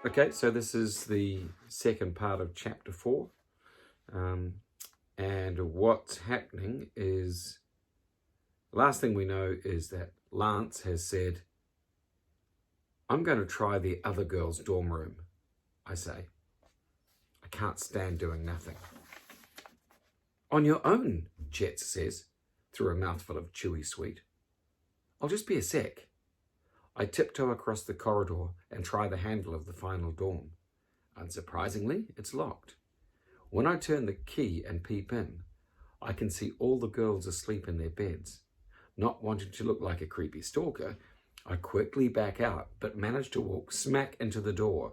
Okay, so this is the second part of chapter 4. And what's happening is, last thing we know is that Lance has said, I'm going to try the other girl's dorm room, I say. I can't stand doing nothing. On your own, Chet says, through a mouthful of chewy sweet. I'll just be a sec. I tiptoe across the corridor and try the handle of the final dorm. Unsurprisingly, it's locked. When I turn the key and peep in, I can see all the girls asleep in their beds. Not wanting to look like a creepy stalker, I quickly back out, but manage to walk smack into the door.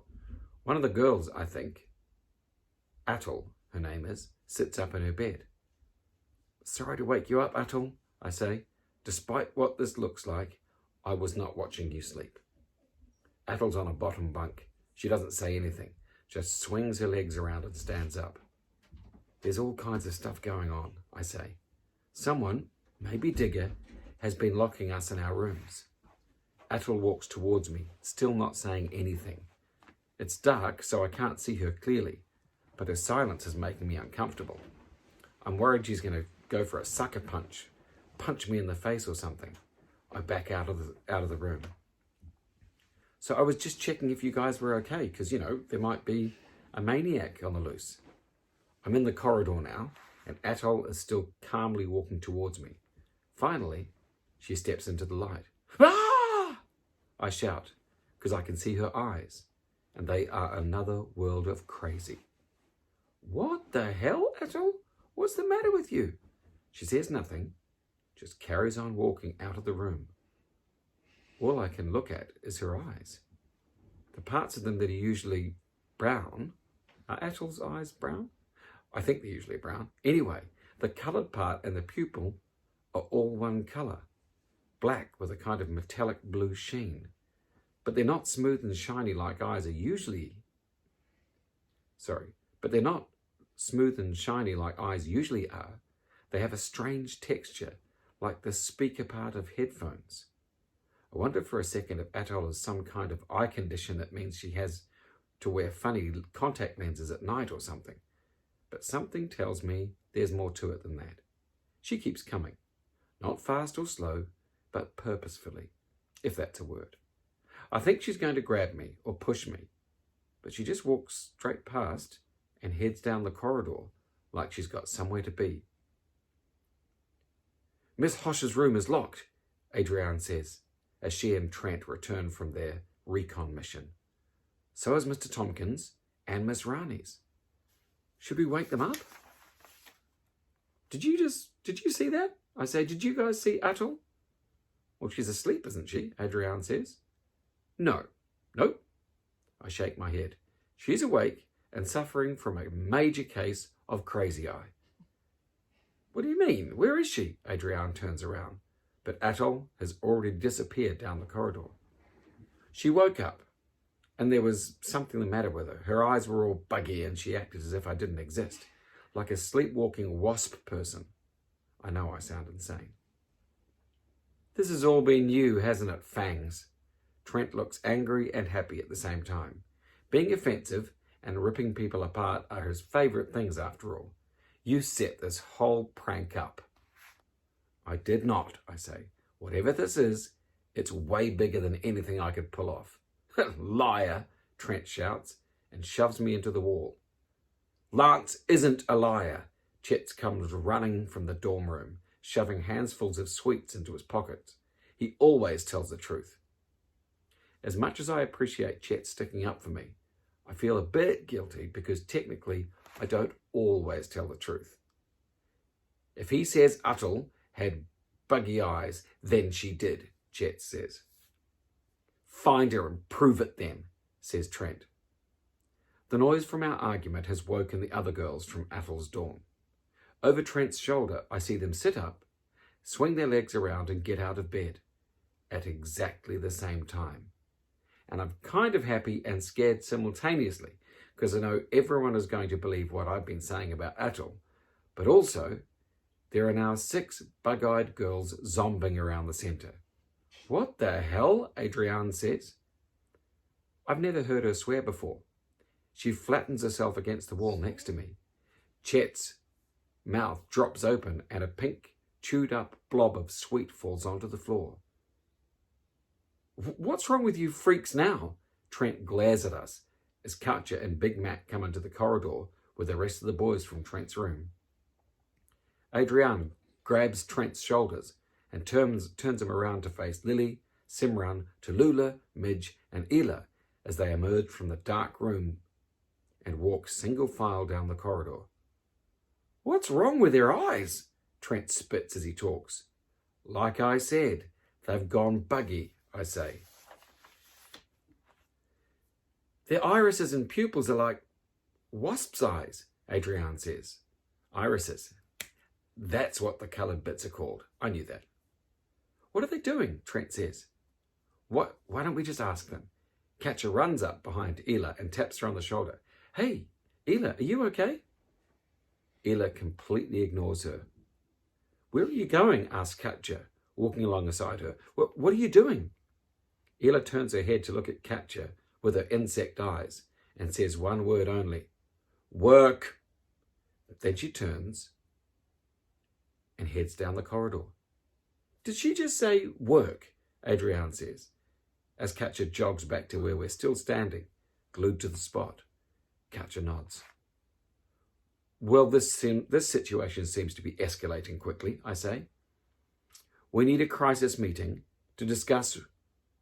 One of the girls, I think, Atul, her name is, sits up in her bed. Sorry to wake you up, Atul, I say. Despite what this looks like, I was not watching you sleep. Atul's on a bottom bunk. She doesn't say anything, just swings her legs around and stands up. There's all kinds of stuff going on, I say. Someone, maybe Digger, has been locking us in our rooms. Atul walks towards me, still not saying anything. It's dark, so I can't see her clearly, but her silence is making me uncomfortable. I'm worried she's going to go for a sucker punch me in the face or something. I back out of the room. So I was just checking if you guys were okay, because, there might be a maniac on the loose. I'm in the corridor now, and Atul is still calmly walking towards me. Finally, she steps into the light. Ah! I shout, because I can see her eyes, and they are another world of crazy. What the hell, Atul? What's the matter with you? She says nothing, just carries on walking out of the room. All I can look at is her eyes. The parts of them that are usually brown, are Atul's eyes brown? I think they're usually brown. Anyway, the coloured part and the pupil are all one colour, black with a kind of metallic blue sheen. But they're not smooth and shiny like eyes are usually. But they're not smooth and shiny like eyes usually are. They have a strange texture, like the speaker part of headphones. I wonder for a second if Atul has some kind of eye condition that means she has to wear funny contact lenses at night or something. But something tells me there's more to it than that. She keeps coming, not fast or slow, but purposefully, if that's a word. I think she's going to grab me or push me, but she just walks straight past and heads down the corridor like she's got somewhere to be. Miss Hosh's room is locked, Adrienne says, as she and Trent return from their recon mission. So is Mr. Tompkins and Miss Rani's. Should we wake them up? Did you see that? I say, did you guys see Atul? Well, she's asleep, isn't she? Adrienne says. No. Nope. I shake my head. She's awake and suffering from a major case of crazy eye. What do you mean? Where is she? Adrienne turns around, but Atul has already disappeared down the corridor. She woke up, and there was something the matter with her. Her eyes were all buggy, and she acted as if I didn't exist, like a sleepwalking wasp person. I know I sound insane. This has all been you, hasn't it, Fangs? Trent looks angry and happy at the same time. Being offensive and ripping people apart are his favourite things, after all. You set this whole prank up. I did not, I say. Whatever this is, it's way bigger than anything I could pull off. Liar, Trent shouts and shoves me into the wall. Lance isn't a liar. Chet comes running from the dorm room, shoving handfuls of sweets into his pockets. He always tells the truth. As much as I appreciate Chet sticking up for me, I feel a bit guilty because technically I don't always tell the truth. If he says Atul had buggy eyes, then she did, Chet says. Find her and prove it then, says Trent. The noise from our argument has woken the other girls from Atul's dorm. Over Trent's shoulder, I see them sit up, swing their legs around and get out of bed at exactly the same time. And I'm kind of happy and scared simultaneously because I know everyone is going to believe what I've been saying about Atul, but also there are now 6 bug-eyed girls zombing around the centre. What the hell? Adrienne says. I've never heard her swear before. She flattens herself against the wall next to me. Chet's mouth drops open and a pink, chewed-up blob of sweet falls onto the floor. "What's wrong with you freaks now?" Trent glares at us as Katja and Big Mac come into the corridor with the rest of the boys from Trent's room. Adrian grabs Trent's shoulders and turns him around to face Lily, Simran, Tallulah, Midge, and Ela as they emerge from the dark room and walk single file down the corridor. "What's wrong with their eyes?" Trent spits as he talks. "Like I said, they've gone buggy," I say. "Their irises and pupils are like wasps' eyes," Adrian says. "Irises. That's what the coloured bits are called. I knew that." "What are they doing?" Trent says. Why don't we just ask them?" Katja runs up behind Ela and taps her on the shoulder. "Hey, Ela, are you okay?" Ela completely ignores her. "Where are you going?" asks Katja, walking alongside her. What are you doing?" Ela turns her head to look at Katja with her insect eyes and says one word only: "Work." Then she turns and heads down the corridor. "Did she just say work?" Adrian says, as Katja jogs back to where we're still standing, glued to the spot. Katja nods. "Well, this situation seems to be escalating quickly," I say. "We need a crisis meeting to discuss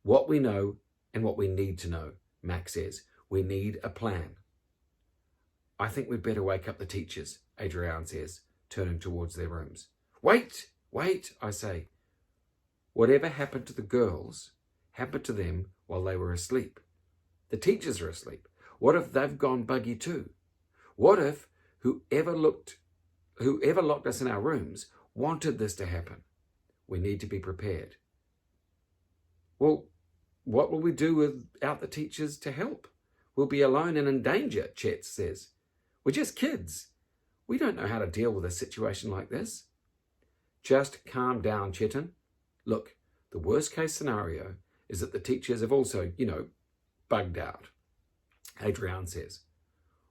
what we know and what we need to know," Mac says. "We need a plan." "I think we'd better wake up the teachers," Adrian says, turning towards their rooms. Wait, I say. "Whatever happened to the girls happened to them while they were asleep. The teachers are asleep. What if they've gone buggy too? What if whoever locked us in our rooms wanted this to happen? We need to be prepared." "Well, what will we do without the teachers to help? We'll be alone and in danger," Chet says. "We're just kids. We don't know how to deal with a situation like this." "Just calm down, Chetan. Look, the worst case scenario is that the teachers have also, bugged out," Adrian says.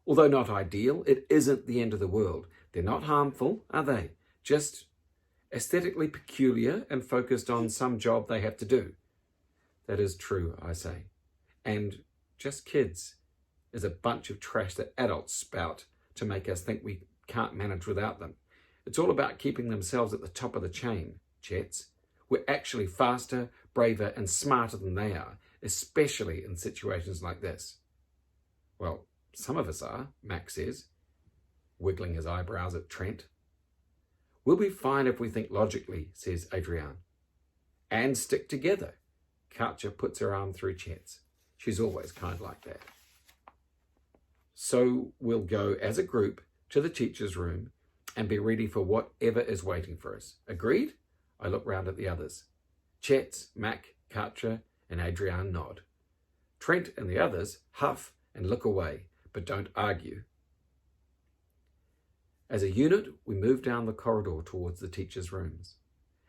"Although not ideal, it isn't the end of the world. They're not harmful, are they? Just aesthetically peculiar and focused on some job they have to do." "That is true," I say. "And just kids is a bunch of trash that adults spout to make us think we can't manage without them. It's all about keeping themselves at the top of the chain, Chets. We're actually faster, braver, and smarter than they are, especially in situations like this." "Well, some of us are," Max says, wiggling his eyebrows at Trent. "We'll be fine if we think logically," says Adrian. "And stick together." Katja puts her arm through Chet's. She's always kind like that. "So we'll go as a group to the teacher's room and be ready for whatever is waiting for us. Agreed?" I look round at the others. Chet, Mac, Katja, and Adrian nod. Trent and the others huff and look away, but don't argue. As a unit, we move down the corridor towards the teachers' rooms.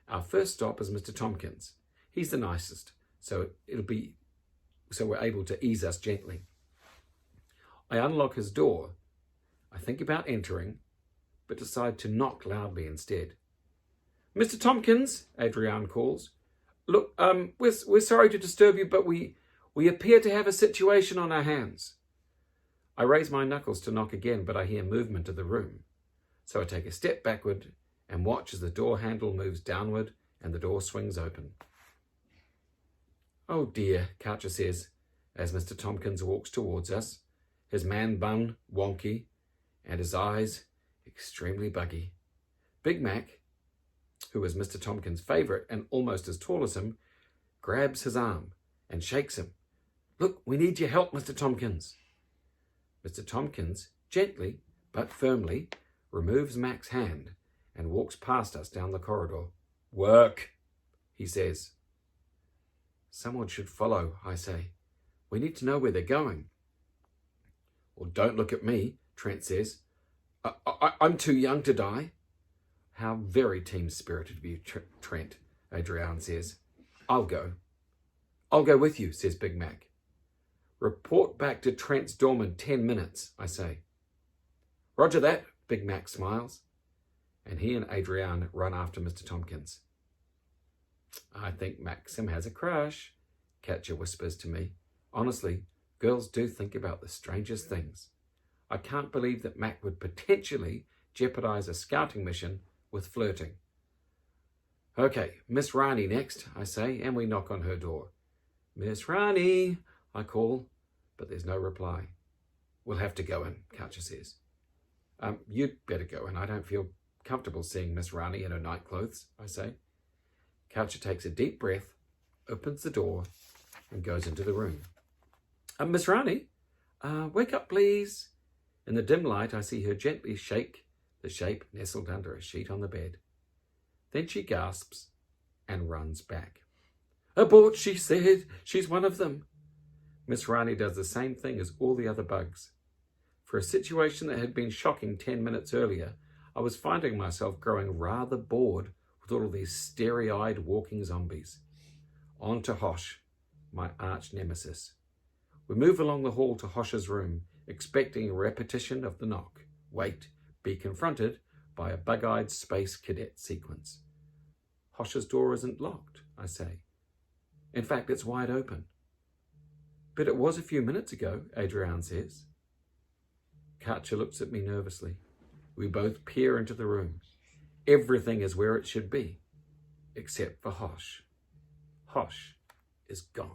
Our first stop is Mr. Tompkins. He's the nicest, so we're able to ease us gently. I unlock his door. I think about entering, but decide to knock loudly instead. "Mr. Tompkins," Adrian calls. "Look, we're sorry to disturb you, but we appear to have a situation on our hands." I raise my knuckles to knock again, but I hear movement in the room. So I take a step backward and watch as the door handle moves downward and the door swings open. "Oh dear," Katja says, as Mr. Tompkins walks towards us, his man bun wonky and his eyes extremely buggy. Big Mac, who is Mr. Tompkins' favourite and almost as tall as him, grabs his arm and shakes him. "Look, we need your help, Mr. Tompkins." Mr. Tompkins, gently but firmly, removes Mac's hand and walks past us down the corridor. "Work," he says. "Someone should follow," I say. "We need to know where they're going." "Well, don't look at me," Trent says. I'm too young to die." "How very team-spirited of you, Trent," Adrian says. I'll go with you," says Big Mac. Report back to Trent's dorm in 10 minutes, I say. Roger that, Big Mac smiles, and he and Adrienne run after Mr. Tompkins. I think Maxim has a crush, Katja whispers to me. Honestly, girls do think about the strangest things. I can't believe that Mac would potentially jeopardize a scouting mission with flirting. Okay, Miss Rani next, I say, and we knock on her door. Miss Rani, I call, but there's no reply. We'll have to go in, Katja says. You'd better go in. I don't feel comfortable seeing Miss Rani in her night clothes, I say. Katja takes a deep breath, opens the door, and goes into the room. Miss Rani, wake up, please. In the dim light, I see her gently shake the shape nestled under a sheet on the bed. Then she gasps and runs back. Abort, she said. She's one of them. Miss Rani does the same thing as all the other bugs. For a situation that had been shocking 10 minutes earlier, I was finding myself growing rather bored with all of these starry-eyed walking zombies. On to Hosh, my arch nemesis. We move along the hall to Hosh's room, expecting a repetition of the knock. Wait, be confronted by a bug-eyed space cadet sequence. Hosh's door isn't locked, I say. In fact, it's wide open. But it was a few minutes ago, Adrienne says. Katja looks at me nervously. We both peer into the room. Everything is where it should be, except for Hosh. Hosh is gone.